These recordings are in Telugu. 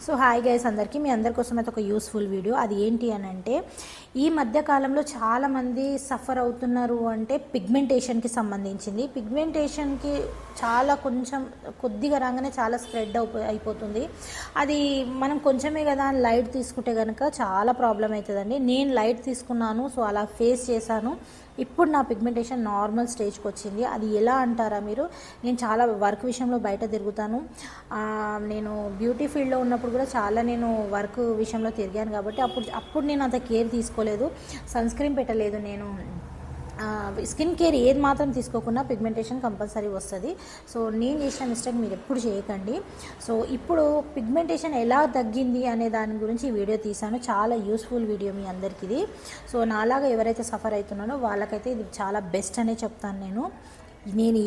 సో హాయ్ గైస్, అందరికీ మీ అందరి కోసం అయితే ఒక యూస్ఫుల్ వీడియో. అది ఏంటి అని అంటే, ఈ మధ్య కాలంలో చాలామంది సఫర్ అవుతున్నారు అంటే పిగ్మెంటేషన్కి సంబంధించింది. పిగ్మెంటేషన్కి చాలా కొంచెం కొద్దిగా రాగానే చాలా స్ప్రెడ్ అయిపోతుంది. అది మనం కొంచెమే కదా అని లైట్ తీసుకుంటే కనుక చాలా ప్రాబ్లం అవుతుందండి. నేను లైట్ తీసుకున్నాను, సో అలా ఫేస్ చేశాను. ఇప్పుడు నా పిగ్మెంటేషన్ నార్మల్ స్టేజ్కి వచ్చింది. అది ఎలా అంటారా మీరు? నేను చాలా వర్క్ విషయంలో బయట తిరుగుతాను. నేను బ్యూటీ ఫీల్డ్లో ఉన్నప్పుడు కూడా చాలా నేను వర్క్ విషయంలో తిరిగాను కాబట్టి అప్పుడు నేను అంత కేర్ తీసుకోలేదు, సన్ స్క్రీన్ పెట్టలేదు. నేను స్కిన్ కేర్ ఏది మాత్రం తీసుకోకుండా పిగ్మెంటేషన్ కంపల్సరీ వస్తుంది. సో నేను చేసిన మిస్టేక్ మీరు ఎప్పుడు చేయకండి. సో ఇప్పుడు పిగ్మెంటేషన్ ఎలా తగ్గింది అనే దాని గురించి ఈ వీడియో తీసాను. చాలా యూస్ఫుల్ వీడియో మీ అందరికీ ఇది. సో నాలాగా ఎవరైతే సఫర్ అవుతున్నారో వాళ్ళకైతే ఇది చాలా బెస్ట్ అనే చెప్తాను. నేను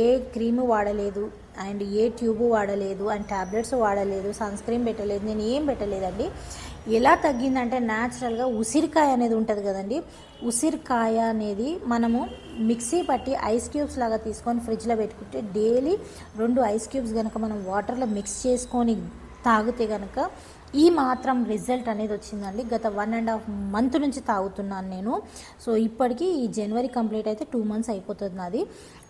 ఏ క్రీము వాడలేదు అండ్ ఏ ట్యూబు వాడలేదు అండ్ ట్యాబ్లెట్స్ వాడలేదు, సన్ స్క్రీన్ పెట్టలేదు, నేను ఏం పెట్టలేదండి. ఎలా తగ్గిందంటే న్యాచురల్గా ఉసిరికాయ అనేది ఉంటుంది కదండి, ఉసిరికాయ అనేది మనము మిక్సీ పట్టి ఐస్ క్యూబ్స్ లాగా తీసుకొని ఫ్రిడ్జ్లో పెట్టుకుంటే డైలీ 2 ఐస్ క్యూబ్స్ కనుక మనం వాటర్లో మిక్స్ చేసుకొని తాగితే కనుక ఈ మాత్రం రిజల్ట్ అనేది వచ్చిందండి. గత 1.5 మంత్ నుంచి తాగుతున్నాను నేను. సో ఇప్పటికీ ఈ జనవరి కంప్లీట్ అయితే 2 మంత్స్ అయిపోతుంది నాది.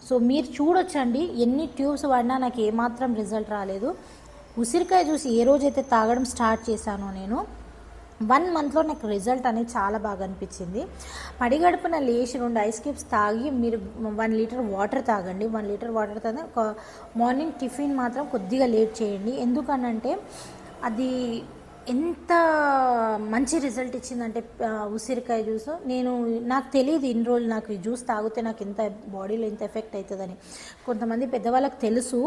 సో మీరు చూడొచ్చండి, ఎన్ని ట్యూబ్స్ వాడినా నాకు ఏమాత్రం రిజల్ట్ రాలేదు. ఉసిరికాయ జ్యూస్ ఏ రోజైతే తాగడం స్టార్ట్ చేశానో నేను 1 మంత్లో నాకు రిజల్ట్ అనేది చాలా బాగా అనిపించింది. పడిగడుపున లేచి 2 ఐస్ క్యూబ్స్ తాగి మీరు 1 లీటర్ వాటర్ తాగండి. 1 లీటర్ వాటర్ తాగి ఒక మార్నింగ్ టిఫిన్ మాత్రం కొద్దిగా లేట్ చేయండి. ఎందుకనంటే అది ఎంత మంచి రిజల్ట్ ఇచ్చిందంటే ఉసిరికాయ జ్యూస్. నాకు తెలియదు ఇన్ని రోజులు నాకు ఈ జ్యూస్ తాగితే నాకు ఎంత బాడీలో ఎంత ఎఫెక్ట్ అవుతుందని. కొంతమంది పెద్దవాళ్ళకి తెలుసు,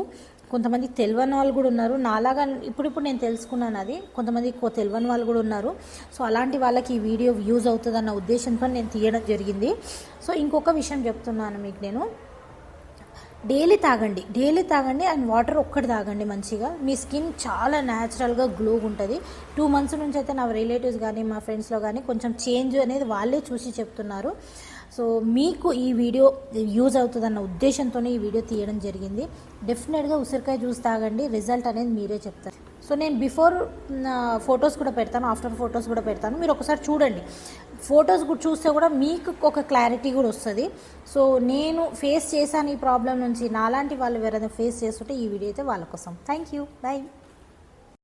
కొంతమంది తెలియని వాళ్ళు కూడా ఉన్నారు. నాలాగా ఇప్పుడు నేను తెలుసుకున్నాను అది. కొంతమంది తెలియని వాళ్ళు కూడా ఉన్నారు. సో అలాంటి వాళ్ళకి ఈ వీడియో యూజ్ అవుతుందన్న ఉద్దేశంతో నేను తీయడం జరిగింది. సో ఇంకొక విషయం చెప్తున్నాను మీకు, నేను డైలీ తాగండి అండ్ వాటర్ ఒక్కటి తాగండి. మంచిగా మీ స్కిన్ చాలా న్యాచురల్గా గ్లో ఉంటుంది. 2 మంత్స్ నుంచి అయితే నా రిలేటివ్స్ కానీ మా ఫ్రెండ్స్లో కానీ కొంచెం చేంజ్ అనేది వాళ్ళే చూసి చెప్తున్నారు. సో మీకు ఈ వీడియో యూజ్ అవుతుందన్న ఉద్దేశంతోనే ఈ వీడియో తీయడం జరిగింది. డెఫినెట్గా ఉసిరికాయ జ్యూస్ తాగండి, రిజల్ట్ అనేది మీరే చెప్తారు. సో నేను బిఫోర్ ఫొటోస్ కూడా పెడతాను, ఆఫ్టర్ ఫొటోస్ కూడా పెడతాను. మీరు ఒకసారి చూడండి, ఫొటోస్ కూడా చూస్తే కూడా మీకు ఒక క్లారిటీ కూడా వస్తుంది. సో నేను ఫేస్ చేశాను ఈ ప్రాబ్లం నుంచి, నాలాంటి వాళ్ళు ఎవరైనా ఫేస్ చేస్తుంటే ఈ వీడియో అయితే వాళ్ళ కోసం. Thank you, by.